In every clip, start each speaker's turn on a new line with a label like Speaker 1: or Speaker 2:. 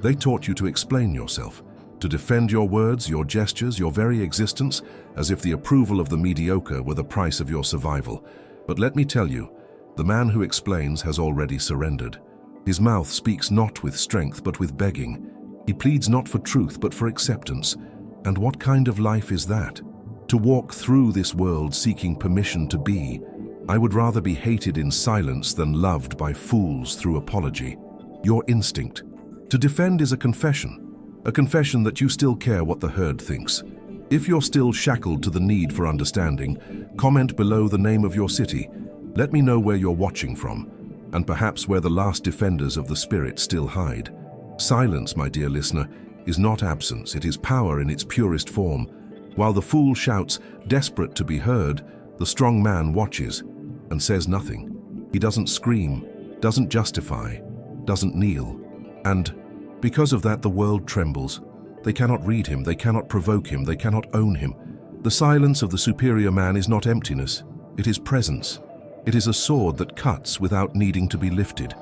Speaker 1: They taught you to explain yourself, to defend your words, your gestures, your very existence, as if the approval of the mediocre were the price of your survival. But let me tell you, the man who explains has already surrendered. His mouth speaks not with strength but with begging. He pleads not for truth but for acceptance. And what kind of life is that? To walk through this world seeking permission to be. I would rather be hated in silence than loved by fools through apology. Your instinct. To defend is a confession that you still care what the herd thinks. If you're still shackled to the need for understanding, comment below the name of your city. Let me know where you're watching from, and perhaps where the last defenders of the spirit still hide. Silence, my dear listener, is not absence, it is power in its purest form. While the fool shouts, desperate to be heard, the strong man watches and says nothing. He doesn't scream, doesn't justify, doesn't kneel. And because of that, the world trembles. They cannot read him, they cannot provoke him, they cannot own him. The silence of the superior man is not emptiness, it is presence. It is a sword that cuts without needing to be lifted.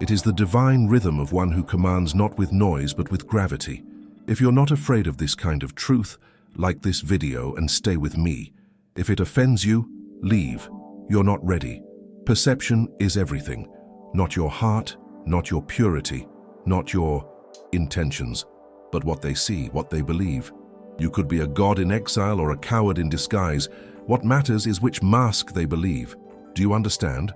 Speaker 1: It is the divine rhythm of one who commands not with noise but with gravity. If you're not afraid of this kind of truth, like this video and stay with me. If it offends you, leave. You're not ready. Perception is everything. Not your heart, not your purity, not your intentions, but what they see, what they believe. You could be a god in exile or a coward in disguise. What matters is which mask they believe. Do you understand?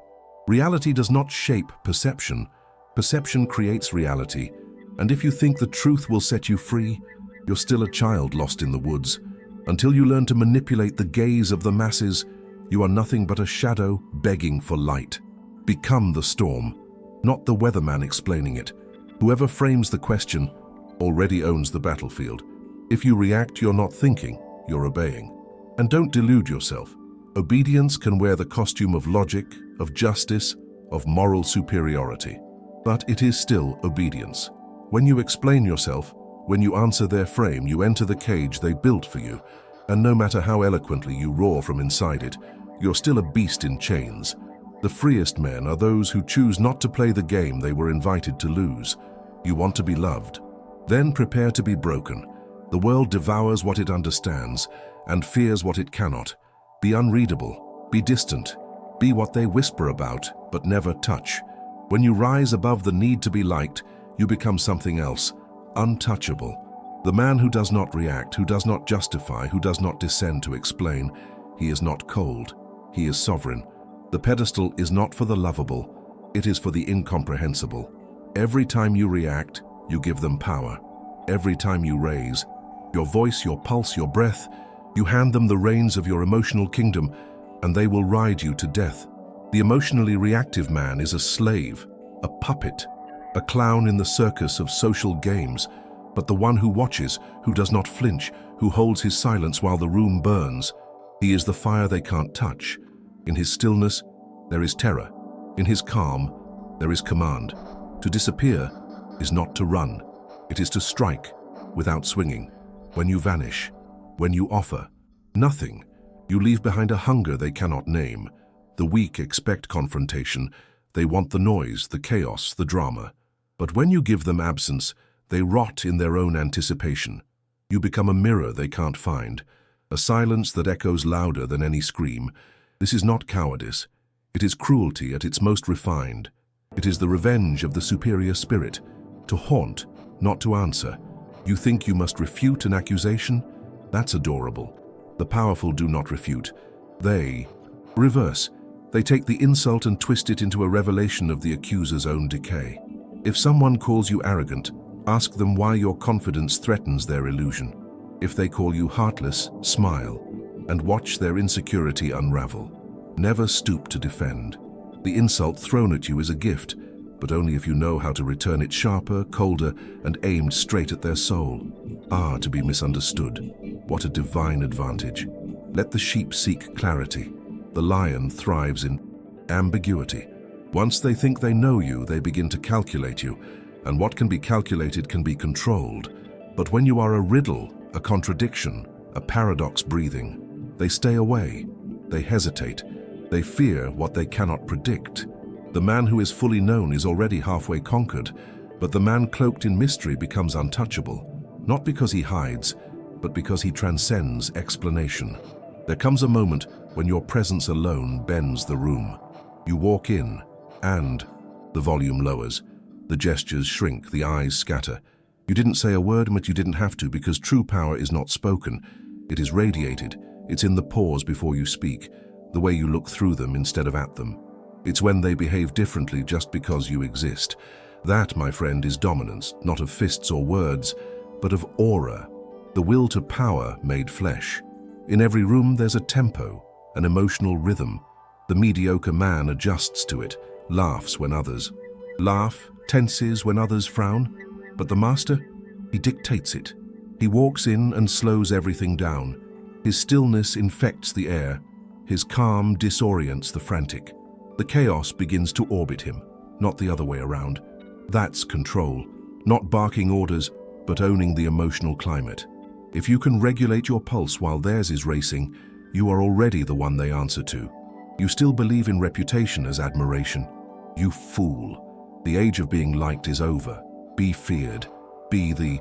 Speaker 1: Reality does not shape perception. Perception creates reality. And if you think the truth will set you free, you're still a child lost in the woods. Until you learn to manipulate the gaze of the masses, you are nothing but a shadow begging for light. Become the storm, not the weatherman explaining it. Whoever frames the question already owns the battlefield. If you react, you're not thinking, you're obeying. And don't delude yourself. Obedience can wear the costume of logic, of justice, of moral superiority. But it is still obedience. When you explain yourself, when you answer their frame, you enter the cage they built for you, and no matter how eloquently you roar from inside it, you're still a beast in chains. The freest men are those who choose not to play the game they were invited to lose. You want to be loved? Then prepare to be broken. The world devours what it understands and fears what it cannot. Be unreadable, be distant, be what they whisper about but never touch. When you rise above the need to be liked, you become something else, untouchable. The man who does not react, who does not justify, who does not descend to explain, he is not cold, he is sovereign. The pedestal is not for the lovable, it is for the incomprehensible. Every time you react, you give them power. Every time you raise, your voice, your pulse, your breath, you hand them the reins of your emotional kingdom, and they will ride you to death. The emotionally reactive man is a slave, a puppet, a clown in the circus of social games, but the one who watches, who does not flinch, who holds his silence while the room burns. He is the fire they can't touch. In his stillness, there is terror. In his calm, there is command. To disappear is not to run. It is to strike without swinging. When you vanish, when you offer nothing, you leave behind a hunger they cannot name. The weak expect confrontation. They want the noise, the chaos, the drama. But when you give them absence, they rot in their own anticipation. You become a mirror they can't find, a silence that echoes louder than any scream. This is not cowardice. It is cruelty at its most refined. It is the revenge of the superior spirit, to haunt, not to answer. You think you must refute an accusation? That's adorable. The powerful do not refute. They reverse. They take the insult and twist it into a revelation of the accuser's own decay. If someone calls you arrogant, ask them why your confidence threatens their illusion. If they call you heartless, smile, and watch their insecurity unravel. Never stoop to defend. The insult thrown at you is a gift, but only if you know how to return it sharper, colder, and aimed straight at their soul. Ah, to be misunderstood. What a divine advantage. Let the sheep seek clarity. The lion thrives in ambiguity. Once they think they know you, they begin to calculate you, and what can be calculated can be controlled. But when you are a riddle, a contradiction, a paradox breathing, they stay away, they hesitate, they fear what they cannot predict. The man who is fully known is already halfway conquered, But the man cloaked in mystery becomes untouchable, not because he hides, but because he transcends explanation. There comes a moment when your presence alone bends the room. You walk in, and the volume lowers. The gestures shrink, the eyes scatter. You didn't say a word, but you didn't have to, because true power is not spoken. It is radiated. It's in the pause before you speak, the way you look through them instead of at them. It's when they behave differently just because you exist. That, my friend, is dominance, not of fists or words, but of aura, the will to power made flesh. In every room there's a tempo, an emotional rhythm. The mediocre man adjusts to it, laughs when others laugh, tenses when others frown. But the master, he dictates it. He walks in and slows everything down. His stillness infects the air. His calm disorients the frantic. The chaos begins to orbit him, not the other way around. That's control, not barking orders, but owning the emotional climate. If you can regulate your pulse while theirs is racing, you are already the one they answer to. You still believe in reputation as admiration. You fool. The age of being liked is over. Be feared. Be the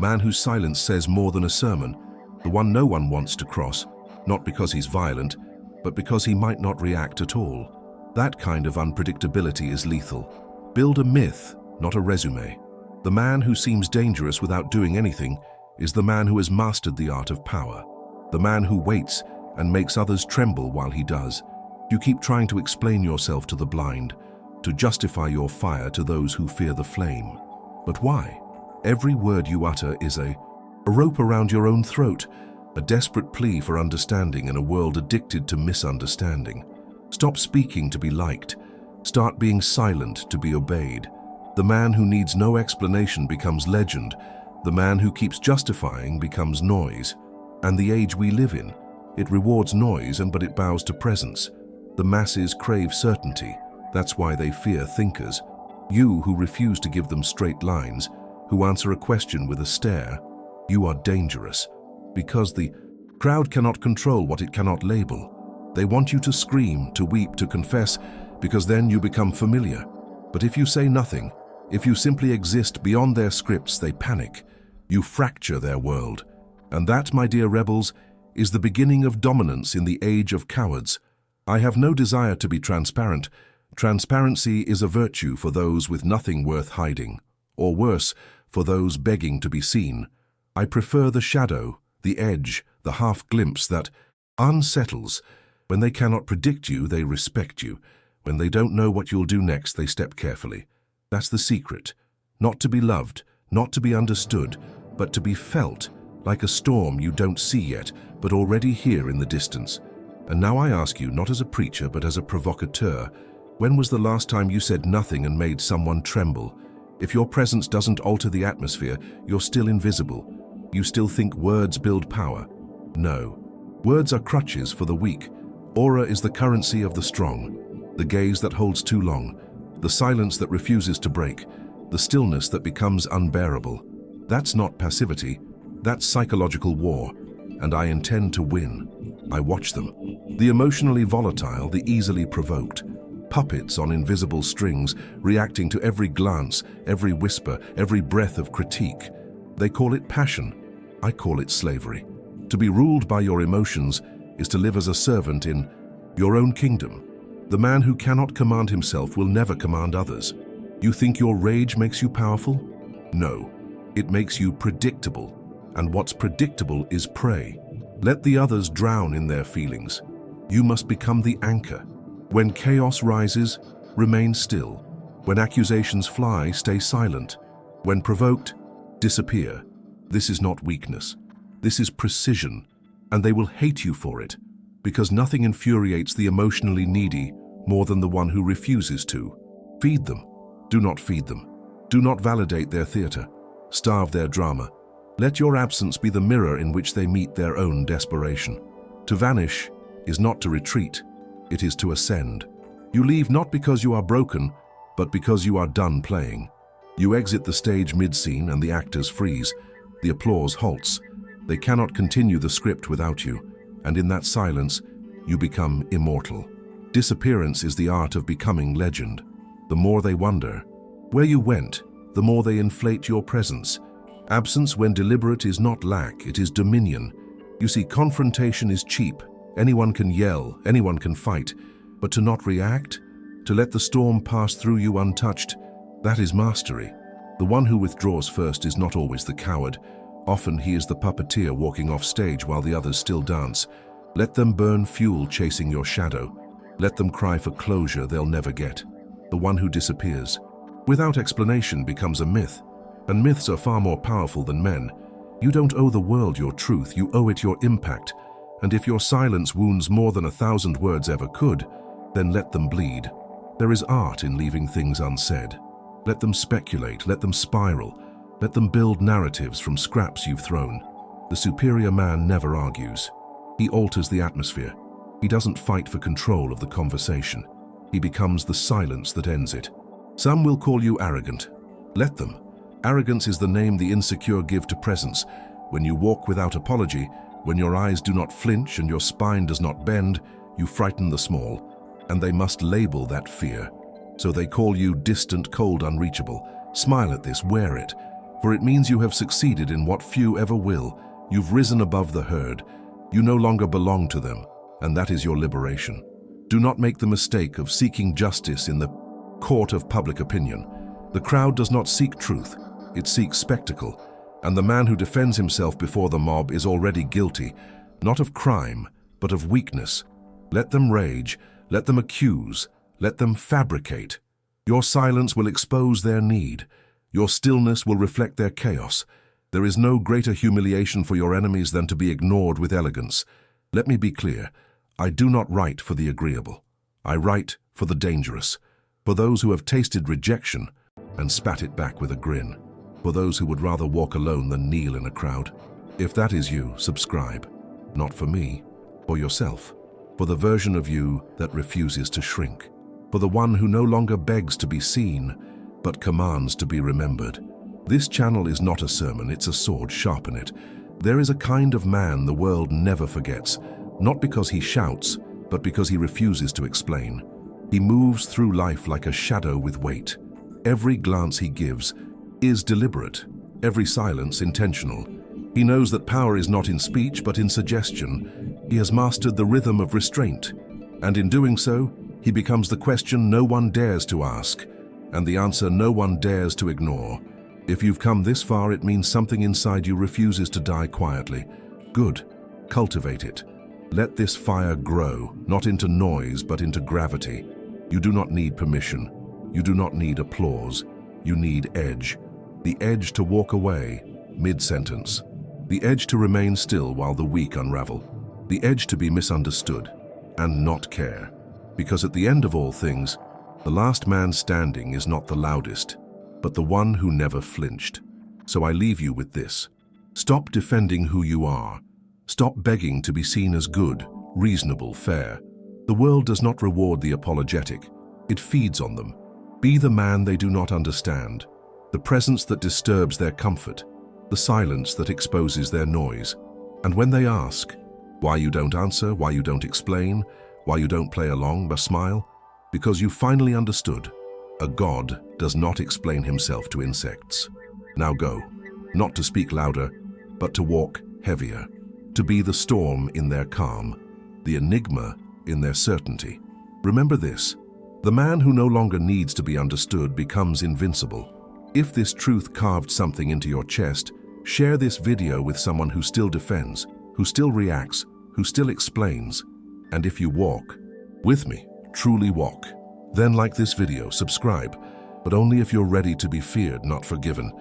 Speaker 1: man whose silence says more than a sermon, the one no one wants to cross, not because he's violent, but because he might not react at all. That kind of unpredictability is lethal. Build a myth, not a resume. The man who seems dangerous without doing anything is the man who has mastered the art of power. The man who waits and makes others tremble while he does. You keep trying to explain yourself to the blind, to justify your fire to those who fear the flame. But why? Every word you utter is a rope around your own throat, a desperate plea for understanding in a world addicted to misunderstanding. Stop speaking to be liked. Start being silent to be obeyed. The man who needs no explanation becomes legend. The man who keeps justifying becomes noise. And the age we live in, it rewards noise but it bows to presence. The masses crave certainty. That's why they fear thinkers. You who refuse to give them straight lines, who answer a question with a stare, you are dangerous. Because the crowd cannot control what it cannot label. They want you to scream, to weep, to confess, because then you become familiar. But if you say nothing, if you simply exist beyond their scripts, they panic. You fracture their world. And that, my dear rebels, is the beginning of dominance in the age of cowards. I have no desire to be transparent. Transparency is a virtue for those with nothing worth hiding, or worse, for those begging to be seen. I prefer the shadow, the edge, the half-glimpse that unsettles. When they cannot predict you, they respect you. When they don't know what you'll do next, they step carefully. That's the secret. Not to be loved, not to be understood, but to be felt, like a storm you don't see yet, but already hear in the distance. And now I ask you, not as a preacher, but as a provocateur, when was the last time you said nothing and made someone tremble? If your presence doesn't alter the atmosphere, you're still invisible. You still think words build power. No. Words are crutches for the weak. Aura is the currency of the strong. The gaze that holds too long. The silence that refuses to break. The stillness that becomes unbearable. That's not passivity. That's psychological war. And I intend to win. I watch them. The emotionally volatile, the easily provoked. Puppets on invisible strings, reacting to every glance, every whisper, every breath of critique. They call it passion. I call it slavery. To be ruled by your emotions is to live as a servant in your own kingdom. The man who cannot command himself will never command others. You think your rage makes you powerful? No. It makes you predictable. And what's predictable is prey. Let the others drown in their feelings. You must become the anchor. When chaos rises, remain still. When accusations fly, stay silent. When provoked, disappear. This is not weakness. This is precision, and they will hate you for it, because nothing infuriates the emotionally needy more than the one who refuses to. Feed them. Do not feed them. Do not validate their theater. Starve their drama. Let your absence be the mirror in which they meet their own desperation. To vanish is not to retreat. It is to ascend. You leave not because you are broken, but because you are done playing. You exit the stage mid-scene and the actors freeze. The applause halts. They cannot continue the script without you, and in that silence, you become immortal. Disappearance is the art of becoming legend. The more they wonder where you went, the more they inflate your presence. Absence, when deliberate, is not lack, it is dominion. You see, confrontation is cheap. Anyone can yell, anyone can fight. But to not react, to let the storm pass through you untouched, that is mastery. The one who withdraws first is not always the coward. Often he is the puppeteer walking off stage while the others still dance. Let them burn fuel chasing your shadow. Let them cry for closure they'll never get. The one who disappears without explanation becomes a myth, and myths are far more powerful than men. You don't owe the world your truth, you owe it your impact. And if your silence wounds more than 1,000 words ever could, then let them bleed. There is art in leaving things unsaid. Let them speculate, let them spiral, let them build narratives from scraps you've thrown. The superior man never argues. He alters the atmosphere. He doesn't fight for control of the conversation. He becomes the silence that ends it. Some will call you arrogant. Let them. Arrogance is the name the insecure give to presence. When you walk without apology, when your eyes do not flinch and your spine does not bend, you frighten the small, and they must label that fear. So they call you distant, cold, unreachable. Smile at this, wear it, for it means you have succeeded in what few ever will. You've risen above the herd. You no longer belong to them, and that is your liberation. Do not make the mistake of seeking justice in the court of public opinion. The crowd does not seek truth, it seeks spectacle, and the man who defends himself before the mob is already guilty, not of crime, but of weakness. Let them rage, let them accuse, let them fabricate. Your silence will expose their need. Your stillness will reflect their chaos. There is no greater humiliation for your enemies than to be ignored with elegance. Let me be clear. I do not write for the agreeable. I write for the dangerous, for those who have tasted rejection and spat it back with a grin, for those who would rather walk alone than kneel in a crowd. If that is you, subscribe. Not for me, for yourself, for the version of you that refuses to shrink, for the one who no longer begs to be seen, but commands to be remembered. This channel is not a sermon, it's a sword, sharpen it. There is a kind of man the world never forgets, not because he shouts, but because he refuses to explain. He moves through life like a shadow with weight. Every glance he gives is deliberate, every silence intentional. He knows that power is not in speech, but in suggestion. He has mastered the rhythm of restraint, and in doing so, he becomes the question no one dares to ask, and the answer no one dares to ignore. If you've come this far, it means something inside you refuses to die quietly. Good. Cultivate it. Let this fire grow, not into noise, but into gravity. You do not need permission. You do not need applause. You need edge. The edge to walk away, mid-sentence. The edge to remain still while the weak unravel. The edge to be misunderstood and not care. Because at the end of all things, the last man standing is not the loudest, but the one who never flinched. So I leave you with this. Stop defending who you are. Stop begging to be seen as good, reasonable, fair. The world does not reward the apologetic. It feeds on them. Be the man they do not understand, the presence that disturbs their comfort, the silence that exposes their noise. And when they ask, why you don't answer, why you don't explain, why you don't play along but smile, because you finally understood. A god does not explain himself to insects. Now go, not to speak louder, but to walk heavier, to be the storm in their calm, the enigma in their certainty. Remember this, the man who no longer needs to be understood becomes invincible. If this truth carved something into your chest, share this video with someone who still defends, who still reacts, who still explains. And if you walk with me, truly walk, then like this video, subscribe, but only if you're ready to be feared, not forgiven.